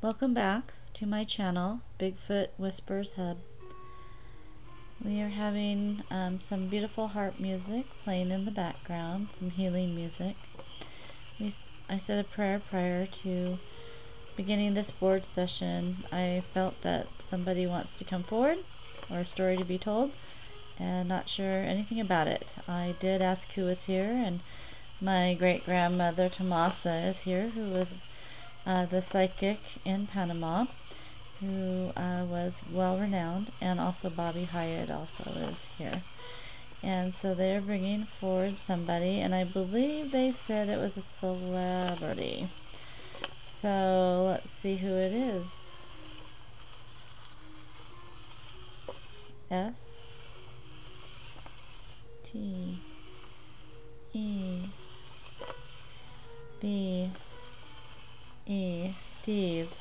Welcome back to my channel, Bigfoot Whispers Hub. We are having some beautiful harp music playing in the background, some healing music. I said a prayer prior to beginning this board session. I felt that somebody wants to come forward or a story to be told and not sure anything about it. I did ask who was here, and my great-grandmother Tomasa is here, who was the psychic in Panama, who was well renowned, and also Bobby Hyatt also is here. And so they're bringing forward somebody, and I believe they said it was a celebrity. So let's see who it is. S T E B E Steve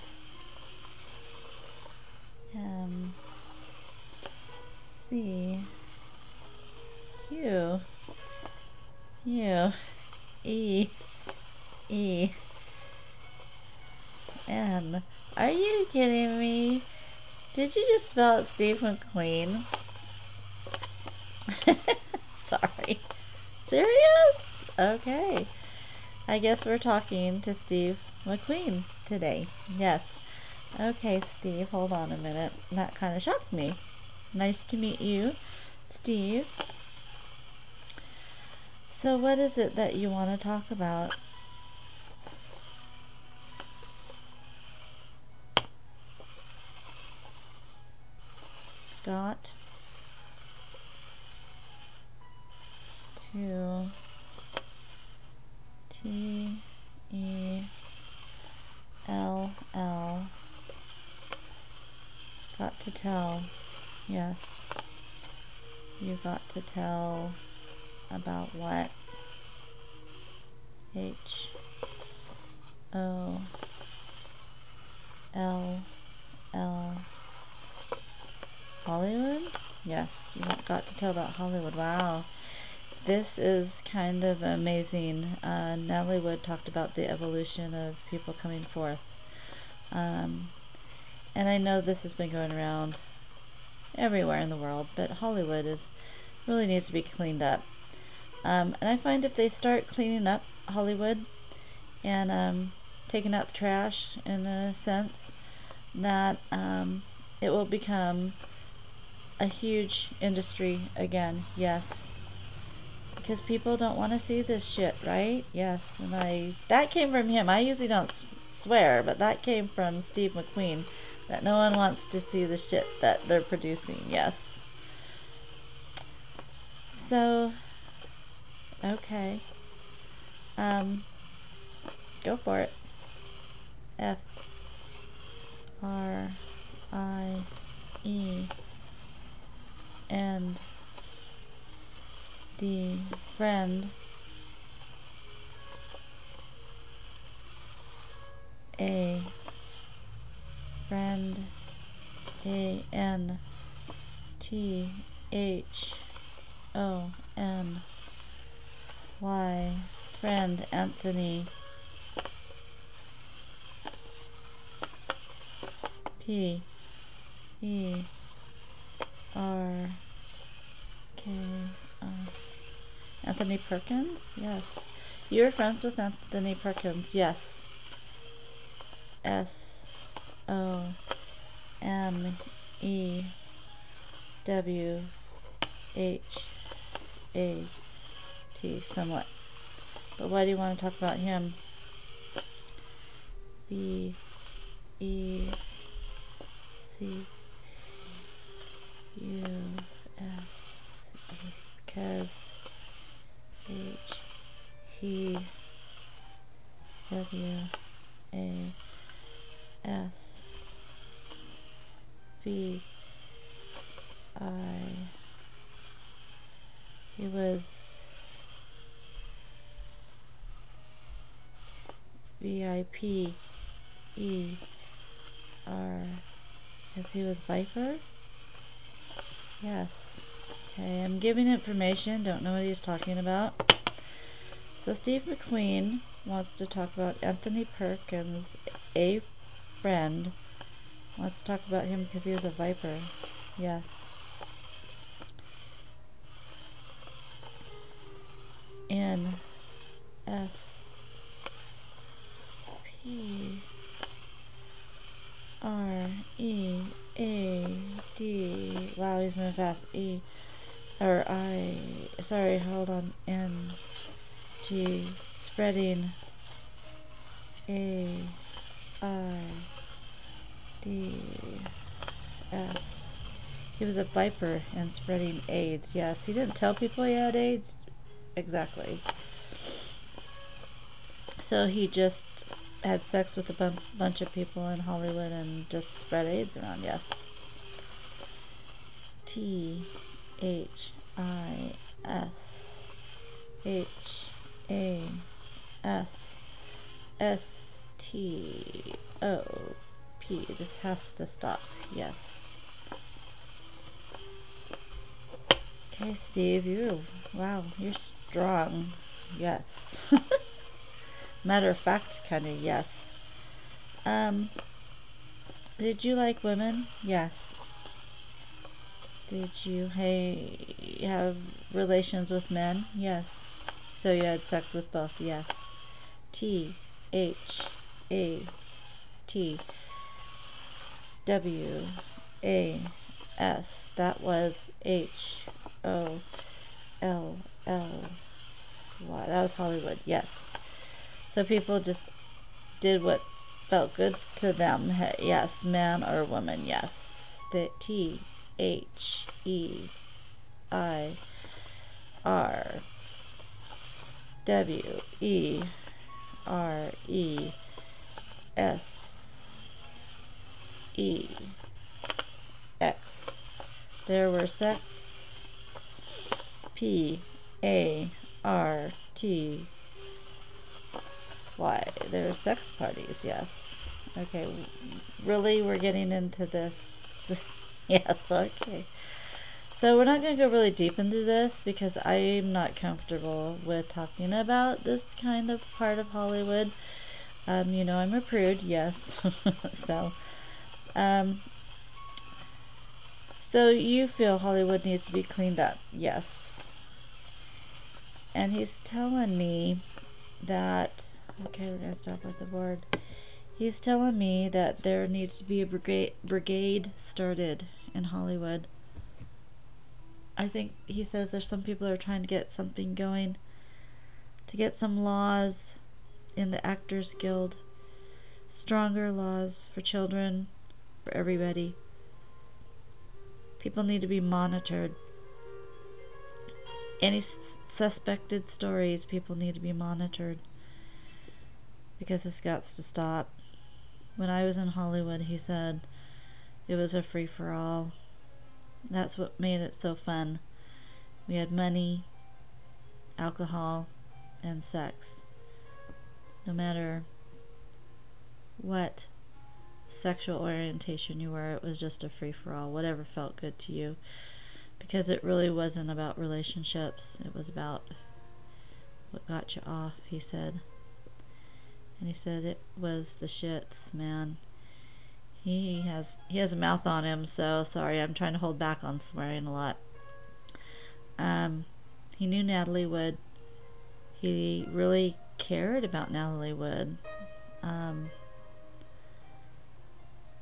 M C Q U E E N. Are you kidding me? Did you just spell it Steve McQueen? Sorry. Serious? Okay. I guess we're talking to Steve McQueen today. Yes. Okay, Steve, hold on a minute. That kind of shocked me. Nice to meet you, Steve. So what is it that you want to talk about? Got to T-E-L-L. Got to tell. Yes. You got to tell about what? H-O-L-L. Hollywood? Yes, you got to tell about Hollywood. Wow. This is kind of amazing. Nollywood talked about the evolution of people coming forth. And I know this has been going around everywhere in the world, but Hollywood really needs to be cleaned up. And I find if they start cleaning up Hollywood and taking out the trash, in a sense, that it will become a huge industry again. Yes. Because people don't want to see this shit, right? Yes. And that came from him. I usually don't swear, but that came from Steve McQueen, that no one wants to see the shit that they're producing. Yes. So, okay. Go for it. F-R-I-E-N D, friend. A, friend. A-N T-H-O-N Y, friend Anthony. P E R K I. Anthony Perkins? Yes. You're friends with Anthony Perkins? Yes. S-O-M-E-W-H-A-T, somewhat. But why do you want to talk about him? B-E-C-U-S-E, because H-E-W-A-S-V-I. He was V-I-P-E-R, because he was Viper? Yes. Okay, I'm giving information, don't know what he's talking about. So Steve McQueen wants to talk about Anthony Perkins, A friend. Let's talk about him because he was a viper. Yes. N F P R E A D. Wow, he's moving fast. E or I. Sorry, hold on. N G. Spreading. A I D S. He was a viper and spreading AIDS. Yes, he didn't tell people he had AIDS. Exactly. So he just had sex with a bunch of people in Hollywood and just spread AIDS around. Yes. T H I S H A S S T O P. This has to stop. Yes. Okay, Steve, wow, you're strong. Yes. Matter of fact, kind of, yes. Did you like women? Yes. Did you have relations with men? Yes. So you had sex with both? Yes. T H A T W A S. That was H O L L Y. That was Hollywood. Yes. So people just did what felt good to them. Yes, man or woman. Yes. The T H E I R W E R E S E X. There were sex. P A R T Y. There were sex parties. Yes. Okay. Really, we're getting into this. Yes. Okay. So we're not going to go really deep into this because I'm not comfortable with talking about this kind of part of Hollywood. You know, I'm a prude, yes. So you feel Hollywood needs to be cleaned up, yes. And he's telling me that, okay, we're going to stop with the board. He's telling me that there needs to be a brigade started in Hollywood. I think he says there's some people who are trying to get something going, to get some laws in the Actors Guild, stronger laws for children, for everybody. People need to be monitored. Any suspected stories, people need to be monitored because this got to stop. When I was in Hollywood, he said it was a free-for-all. That's what made it so fun. We had money, alcohol, and sex. No matter what sexual orientation you were, it was just a free-for-all, whatever felt good to you. Because it really wasn't about relationships, it was about what got you off, he said. And he said it was the shits, man. He has a mouth on him, so sorry, I'm trying to hold back on swearing a lot. He knew Natalie Wood. He really cared about Natalie Wood.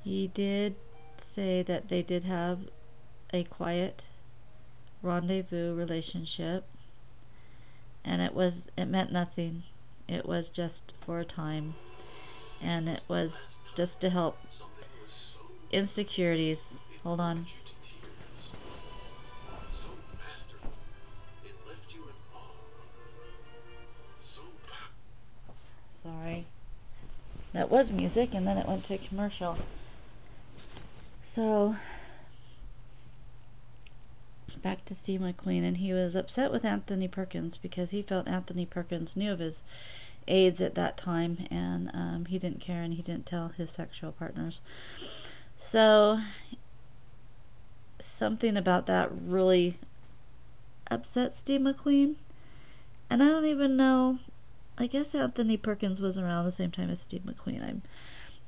He did say that they did have a quiet rendezvous relationship, and it meant nothing. It was just for a time, and it was just to help insecurities. Hold on. Sorry. That was music, and then it went to a commercial. So, back to Steve McQueen, and he was upset with Anthony Perkins because he felt Anthony Perkins knew of his AIDS at that time, and he didn't care, and he didn't tell his sexual partners. So something about that really upset Steve McQueen, and I don't even know, I guess Anthony Perkins was around the same time as Steve McQueen.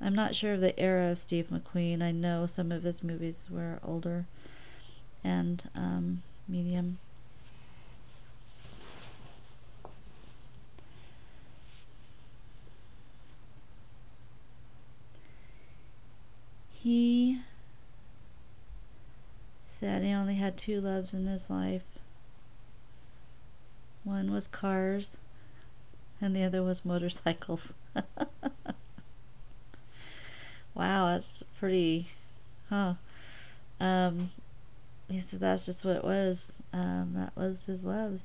I'm not sure of the era of Steve McQueen. I know some of his movies were older and medium. He said he only had two loves in his life. One was cars, and the other was motorcycles. Wow, that's pretty, huh? Um, he said that's just what it was. That was his loves.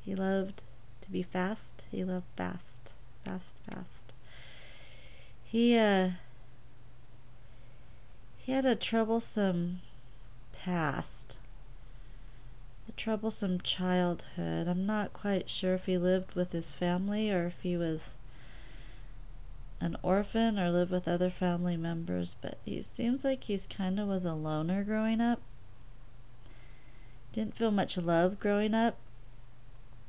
He loved to be fast. He loved fast, fast, fast. He had a troublesome past, a troublesome childhood. I'm not quite sure if he lived with his family or if he was an orphan or lived with other family members, but he seems like he's kind of was a loner growing up. Didn't feel much love growing up.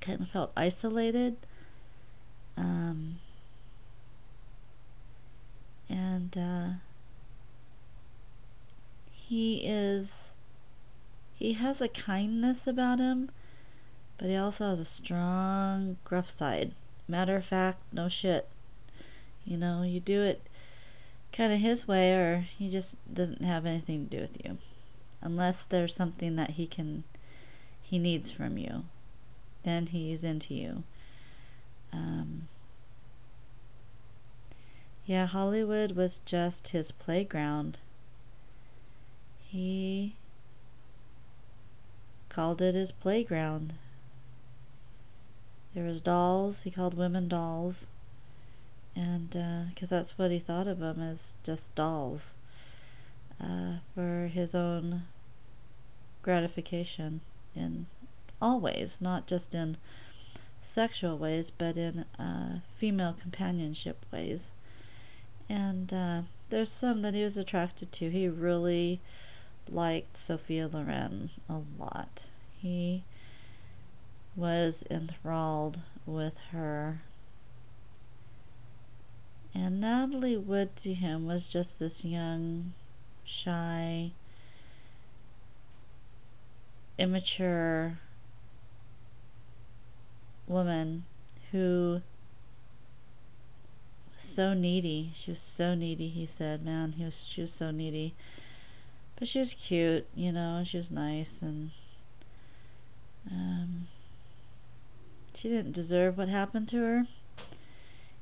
Kind of felt isolated. And he has a kindness about him, but he also has a strong gruff side. Matter of fact, no shit. You know, you do it kind of his way or he just doesn't have anything to do with you. Unless there's something that he needs from you. Then he's into you. Yeah, Hollywood was just his playground. He called it his playground. There was dolls. He called women dolls. And because that's what he thought of them, as just dolls for his own gratification in all ways, not just in sexual ways, but in female companionship ways. And there's some that he was attracted to. He really liked Sophia Loren a lot. He was enthralled with her. And Natalie Wood to him was just this young, shy, immature woman who was so needy. She was so needy, he said. Man, she was so needy. But she was cute, you know, she was nice, and she didn't deserve what happened to her.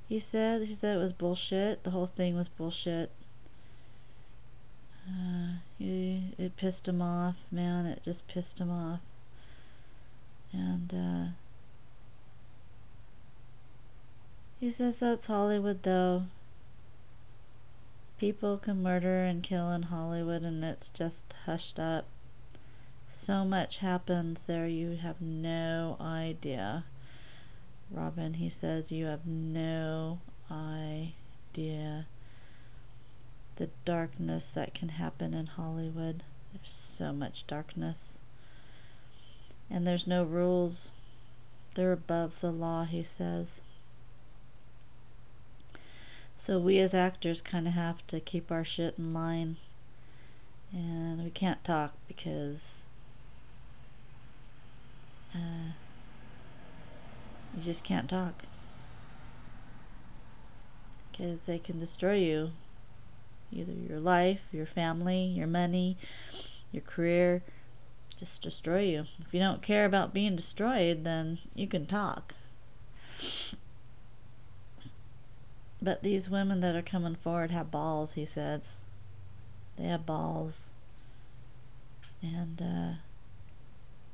He said it was bullshit. The whole thing was bullshit. It pissed him off, man. It just pissed him off. And he says that's Hollywood, though. People can murder and kill in Hollywood, and it's just hushed up. So much happens there, you have no idea. Robin, he says, you have no idea the darkness that can happen in Hollywood. There's so much darkness. And there's no rules. They're above the law, he says. So we as actors kind of have to keep our shit in line. And we can't talk because you just can't talk. Because they can destroy you. Either your life, your family, your money, your career. Just destroy you. If you don't care about being destroyed, then you can talk. But these women that are coming forward have balls, he says. They have balls. And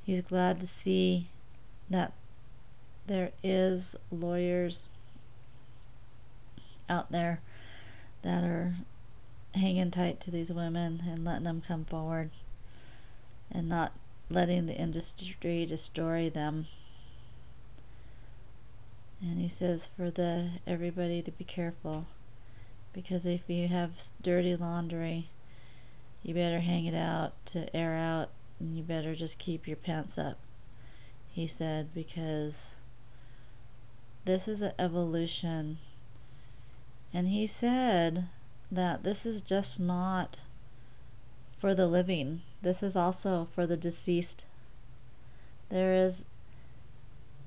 he's glad to see that there is lawyers out there that are hanging tight to these women and letting them come forward and not letting the industry destroy them. And he says for everybody to be careful, because if you have dirty laundry, you better hang it out to air out, and you better just keep your pants up, he said, because this is an evolution. And he said that this is just not for the living. This is also for the deceased. There is,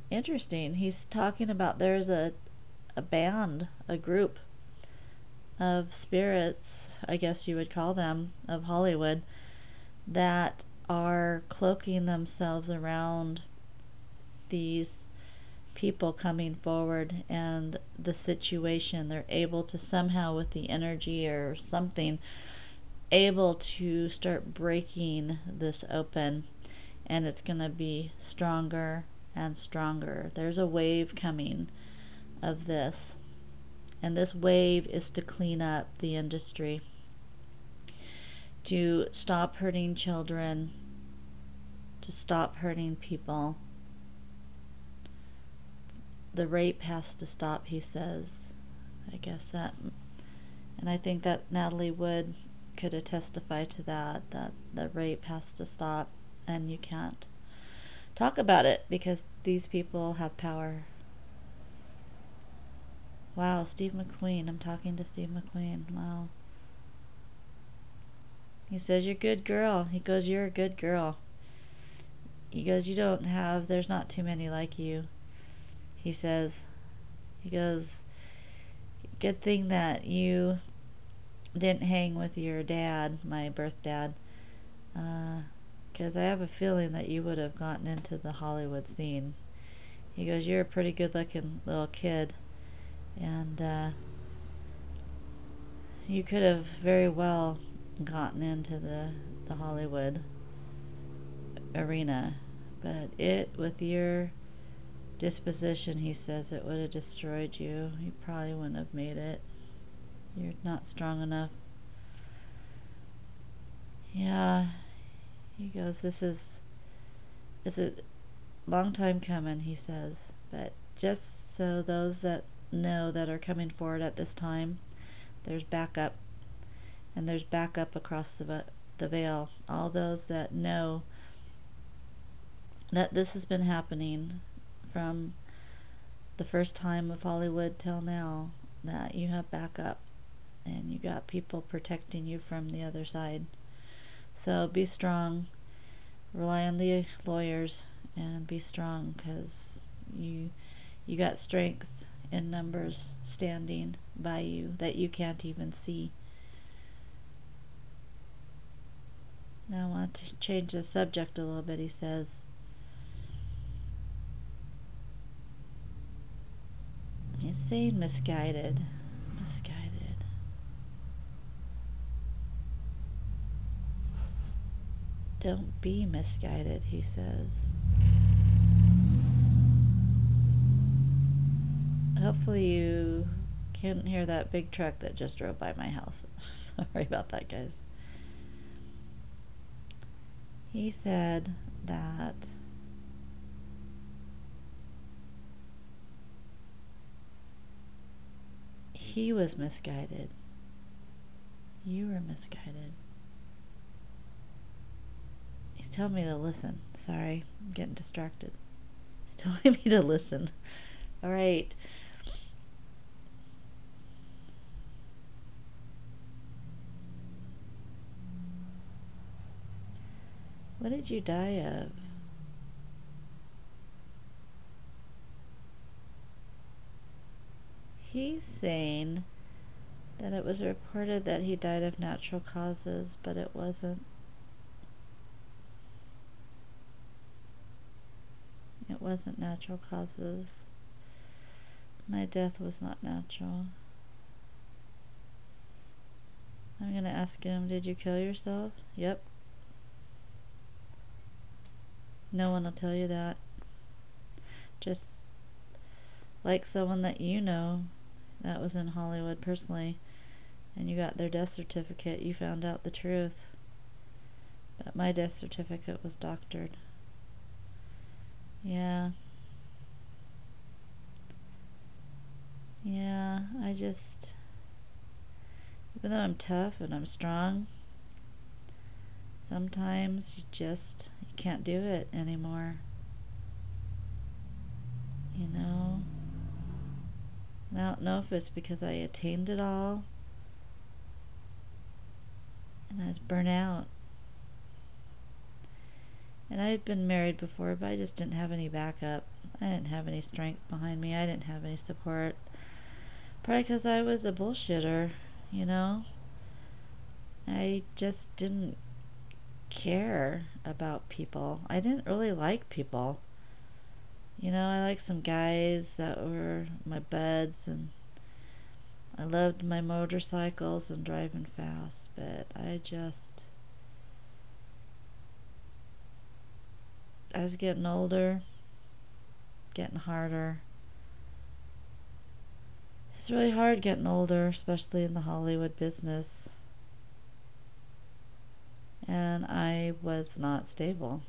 interesting, he's talking about there's a band, a group of spirits, I guess you would call them, of Hollywood, that are cloaking themselves around these people coming forward and the situation. They're able to somehow, with the energy or something, able to start breaking this open, and it's going to be stronger and stronger. There's a wave coming of this, and this wave is to clean up the industry, to stop hurting children, to stop hurting people. The rape has to stop, he says. I guess that, and I think that Natalie Wood could have testified to that, that the rape has to stop, and you can't talk about it because these people have power. Wow, Steve McQueen. I'm talking to Steve McQueen. Wow. He says, you're a good girl. He goes, you're a good girl. He goes, you don't have, there's not too many like you. He says, he goes, good thing that you didn't hang with your dad, my birth dad, because I have a feeling that you would have gotten into the Hollywood scene. He goes, you're a pretty good looking little kid, and you could have very well gotten into the Hollywood arena, but with your disposition, he says, it would have destroyed you. You probably wouldn't have made it. You're not strong enough. Yeah, he goes, this is a long time coming, he says, but just so those that know that are coming forward at this time, there's backup, and there's backup across the veil. All those that know that this has been happening from the first time of Hollywood till now, that you have backup and you got people protecting you from the other side. So be strong, rely on the lawyers, and be strong, because you got strength in numbers standing by you that you can't even see. Now I want to change the subject a little bit. He says, he's saying misguided. Don't be misguided, he says. Hopefully you can't hear that big truck that just drove by my house. Sorry about that, guys. He said that he was misguided. You were misguided. He's telling me to listen. Sorry, I'm getting distracted. He's telling me to listen. All right. What did you die of? He's saying that it was reported that he died of natural causes, but it wasn't. It wasn't natural causes. My death was not natural. I'm gonna ask him, did you kill yourself? Yep. No one will tell you that. Just like someone that you know that was in Hollywood personally, and you got their death certificate, you found out the truth. But my death certificate was doctored. Yeah. Yeah, I just, even though I'm tough and I'm strong, sometimes you can't do it anymore. You know? I don't know if it's because I attained it all, And I was burnt out. And I had been married before, but I just didn't have any backup. I didn't have any strength behind me. I didn't have any support. Probably because I was a bullshitter, you know? I just didn't care about people. I didn't really like people. You know, I liked some guys that were my buds, and I loved my motorcycles and driving fast, but I was getting older, getting harder. It's really hard getting older, especially in the Hollywood business. And I was not stable.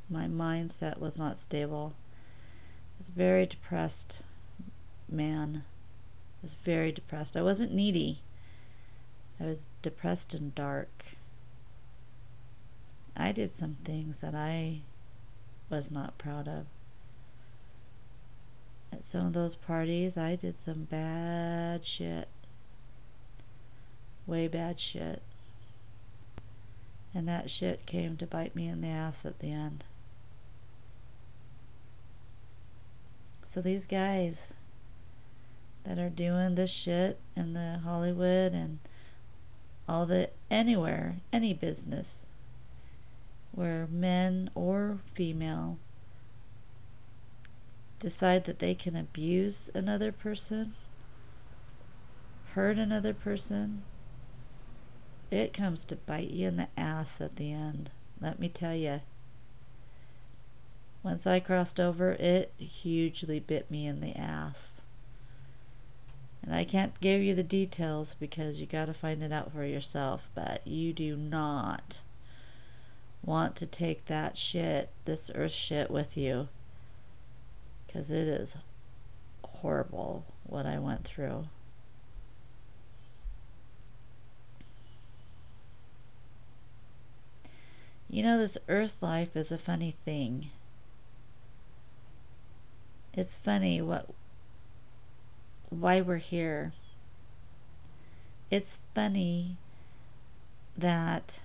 My mindset was not stable. I was a very depressed man. I was very depressed. I wasn't needy. I was depressed and dark. I did some things that I was not proud of. At some of those parties, I did some bad shit. Way bad shit. And that shit came to bite me in the ass at the end. So these guys that are doing this shit in the Hollywood and anywhere, any business where men or female decide that they can abuse another person, hurt another person, it comes to bite you in the ass at the end. Let me tell you. Once I crossed over, it hugely bit me in the ass. And I can't give you the details because you gotta find it out for yourself, but you do not want to take that shit, this earth shit, with you. Because it is horrible what I went through. You know, this earth life is a funny thing. It's funny why we're here. It's funny that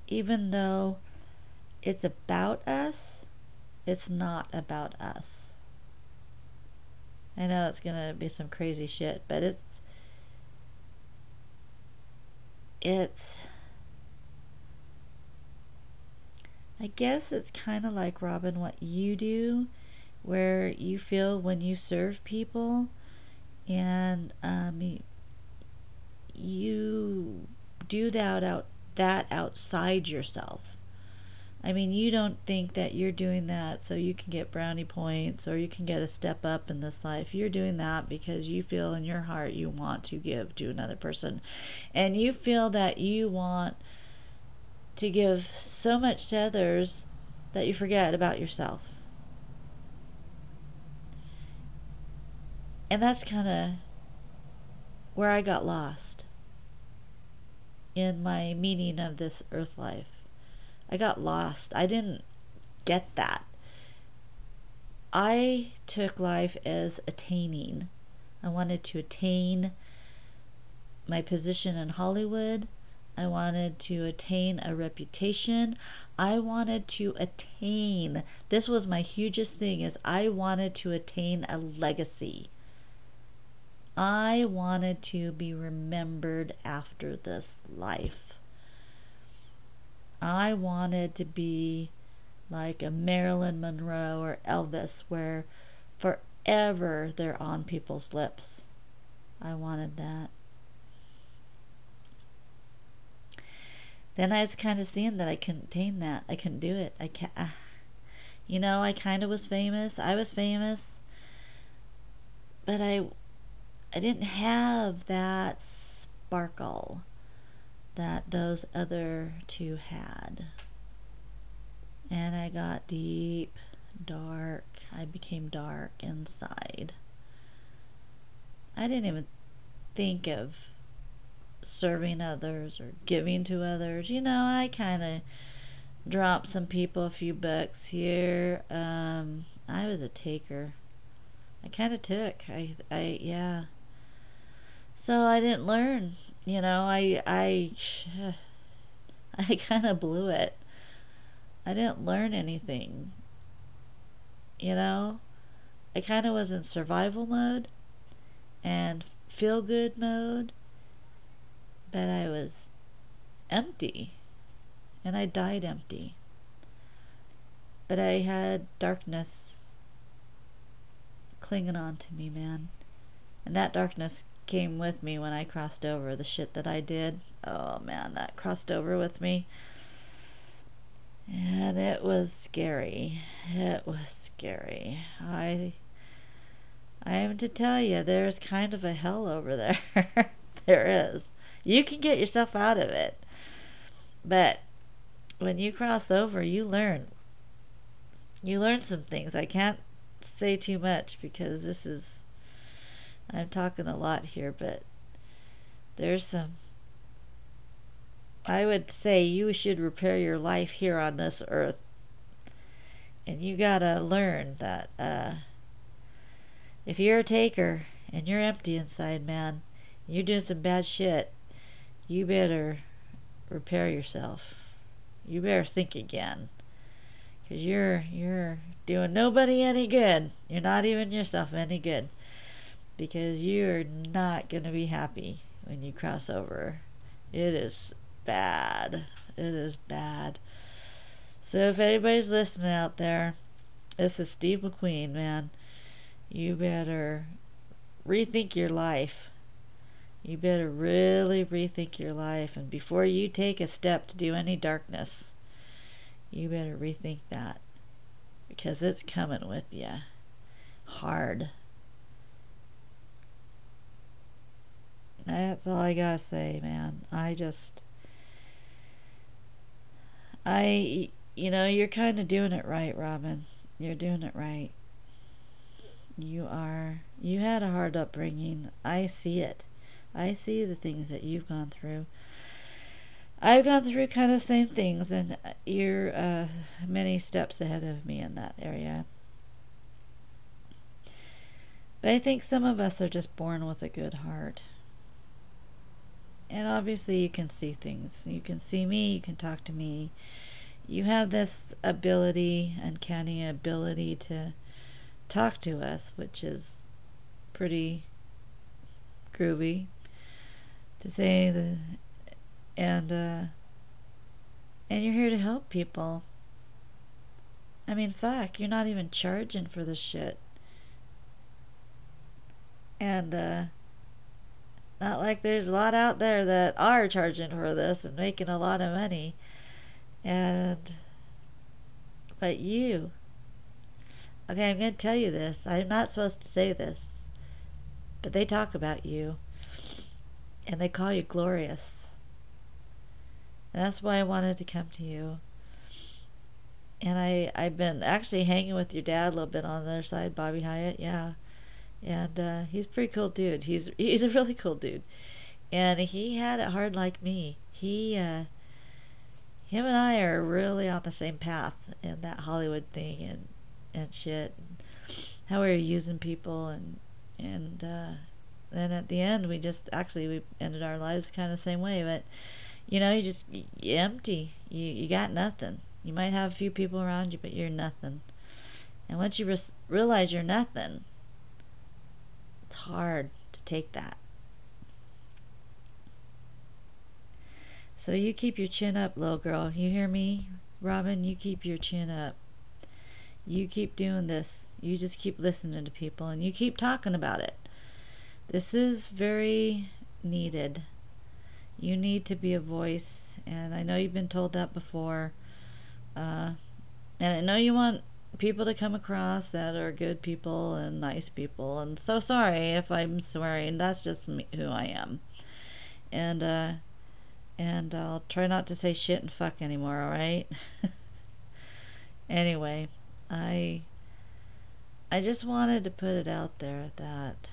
even though it's about us, it's not about us. I know it's gonna be some crazy shit, but I guess it's kind of like, Robin, what you do, where you feel when you serve people and you do that outside yourself. I mean, you don't think that you're doing that so you can get brownie points or you can get a step up in this life. You're doing that because you feel in your heart you want to give to another person. And you feel that you want to give so much to others that you forget about yourself. And that's kind of where I got lost in my meaning of this earth life. I got lost. I didn't get that. I took life as attaining. I wanted to attain my position in Hollywood. I wanted to attain a reputation. I wanted to attain, this was my hugest thing, is I wanted to attain a legacy. I wanted to be remembered after this life. I wanted to be like a Marilyn Monroe or Elvis, where forever they're on people's lips. I wanted that. Then I was kind of seeing that I couldn't attain that. I couldn't do it. I can't. You know, I kind of was famous. I was famous, but I didn't have that sparkle that those other two had. And I got deep, dark. I became dark inside. I didn't even think of serving others or giving to others. You know, I kind of dropped some people a few bucks here. I was a taker. I kind of took. Yeah. So I didn't learn. I kind of blew it. I didn't learn anything. You know, I kind of was in survival mode and feel good mode, but I was empty, and I died empty. But I had darkness clinging on to me, man. And that darkness came with me when I crossed over. The shit that I did, oh man, that crossed over with me. And it was scary. It was scary. I am to tell you, there's kind of a hell over there. There is. You can get yourself out of it. But when you cross over, you learn. You learn some things. I can't say too much because I'm talking a lot here, but there's some. I would say you should repair your life here on this earth. And you gotta learn that if you're a taker and you're empty inside, man, you're doing some bad shit, you better repair yourself. You better think again. Because you're doing nobody any good. You're not even yourself any good. Because you're not going to be happy when you cross over. It is bad. It is bad. So if anybody's listening out there, this is Steve McQueen, man. You better rethink your life. You better really rethink your life. And before you take a step to do any darkness, you better rethink that. Because it's coming with you. Hard. That's all I gotta say, man. You're kind of doing it right, Robin. You're doing it right. You had a hard upbringing. I see it. I see the things that you've gone through. I've gone through kind of the same things, and you're many steps ahead of me in that area. But I think some of us are just born with a good heart. And obviously you can see things. You can see me, you can talk to me. You have this ability, uncanny ability to talk to us, which is pretty groovy to say and you're here to help people. I mean, fuck, you're not even charging for this shit. And not like there's a lot out there that are charging for this and making a lot of money. But you, okay, I'm going to tell you this. I'm not supposed to say this, but they talk about you, and they call you glorious. And that's why I wanted to come to you. And I've been actually hanging with your dad a little bit on the other side, Bobby Hyatt, yeah. And he's a pretty cool dude. He's a really cool dude. And he had it hard like me. Him and I are really on the same path in that Hollywood thing and shit. And how we were using people and then at the end we ended our lives kind of the same way. But you're empty. You got nothing. You might have a few people around you, but you're nothing. And once you realize you're nothing, it's hard to take that. So you keep your chin up, little girl. You hear me, Robin? You keep your chin up. You keep doing this. You just keep listening to people, and you keep talking about it. This is very needed. You need to be a voice, and I know you've been told that before. And I know you want people to come across that are good people and nice people, and so sorry if I'm swearing. That's just who I am. And I'll try not to say shit and fuck anymore, alright? Anyway, I just wanted to put it out there that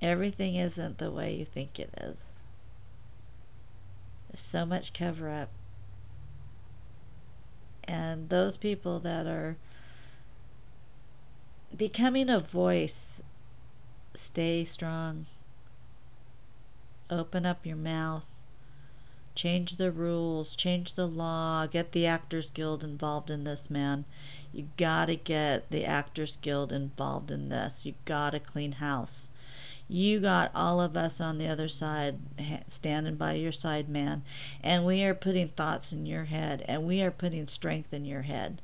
everything isn't the way you think it is. There's so much cover up. And those people that are becoming a voice Stay strong. Open up your mouth. Change the rules. Change the law. Get the Actors Guild involved in this, man. You gotta get the Actors Guild involved in this. You gotta clean house. You got all of us on the other side standing by your side, man. And we are putting thoughts in your head. And we are putting strength in your head.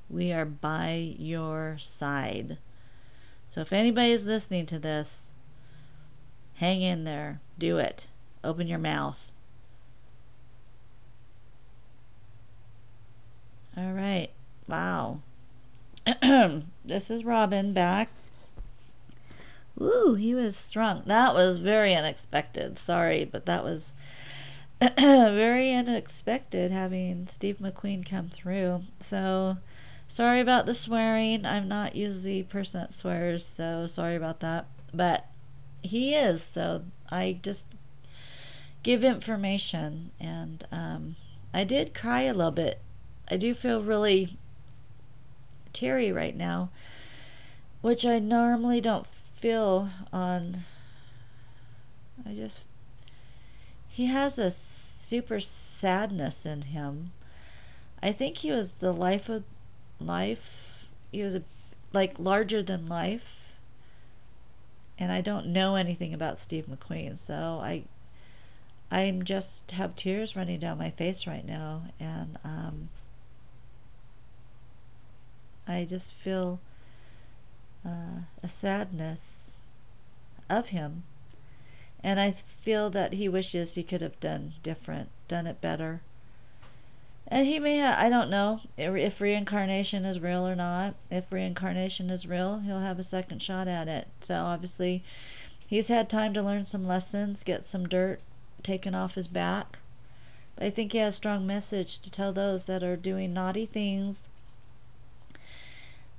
We are by your side. So if anybody is listening to this, hang in there. Do it. Open your mouth. All right. Wow. This is Robin back. Ooh, he was strong. That was very unexpected. Sorry, but that was very unexpected having Steve McQueen come through. So, sorry about the swearing. I'm not usually a person that swears, so sorry about that. But he is, so I just give information. And I did cry a little bit. I do feel really teary right now, which I normally don't feel on. He has a super sadness in him. I think he was the life of life. He was like larger than life. And I don't know anything about Steve McQueen, so I'm just have tears running down my face right now, and I just feel a sadness of him, and I feel that he wishes he could have done it better. And he may have, I don't know if reincarnation is real or not. If reincarnation is real, he'll have a second shot at it. So obviously he's had time to learn some lessons, get some dirt taken off his back. But I think he has a strong message to tell those that are doing naughty things,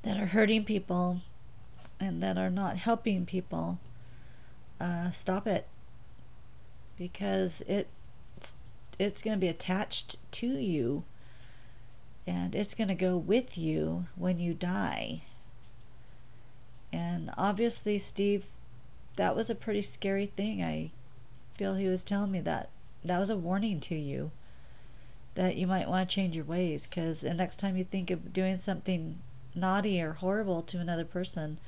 that are hurting people, and that are not helping people. Stop it, because it's going to be attached to you, and it's going to go with you when you die. And obviously, Steve, that was a pretty scary thing. I feel he was telling me that was a warning to you, that you might want to change your ways, because the next time you think of doing something naughty or horrible to another person,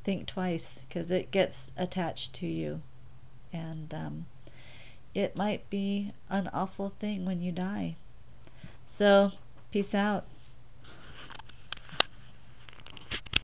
think twice, because it gets attached to you, and it might be an awful thing when you die. So, peace out.